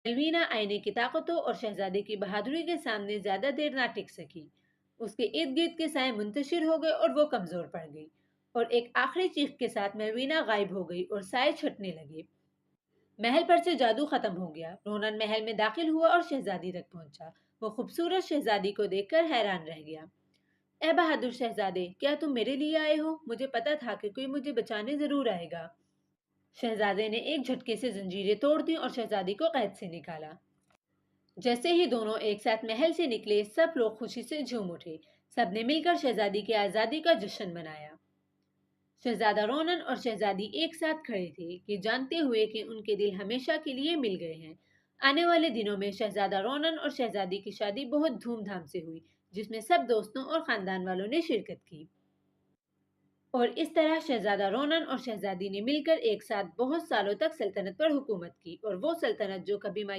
ملوینا آئینے کی طاقتوں اور شہزادے کی بہادری کے سامنے زیادہ دیر نہ ٹک سکی۔ اس کے ارد گرد کے سائے منتشر ہو گئے اور وہ کمزور پڑ گئی، اور ایک آخری چیخ کے ساتھ ملوینا غائب ہو گئی اور سائے چھٹنے لگے۔ محل پر سے جادو ختم ہو گیا۔ رونن محل میں داخل ہوا اور شہزادی تک پہنچا۔ وہ خوبصورت شہزادی کو دیکھ کر حیران رہ گیا۔ اے بہادر شہزادے، کیا تم میرے لیے آئے ہو؟ مجھے پتا تھا کہ کوئی مجھے بچانے ضرور آئے گا۔ شہزادے نے ایک جھٹکے سے زنجیریں توڑ دیں اور شہزادی کو قید سے نکالا۔ جیسے ہی دونوں ایک ساتھ محل سے نکلے، سب لوگ خوشی سے جھوم اٹھے۔ سب نے مل کر شہزادی کی آزادی کا جشن منایا۔ شہزادہ رونن اور شہزادی ایک ساتھ کھڑے تھے، یہ جانتے ہوئے کہ ان کے دل ہمیشہ کے لیے مل گئے ہیں۔ آنے والے دنوں میں شہزادہ رونن اور شہزادی کی شادی بہت دھوم دھام سے ہوئی، جس میں سب دوستوں اور خاندان والوں نے شرکت کی۔ اور اس طرح شہزادہ رونن اور شہزادی نے مل کر ایک ساتھ بہت سالوں تک سلطنت پر حکومت کی، اور وہ سلطنت جو کبھی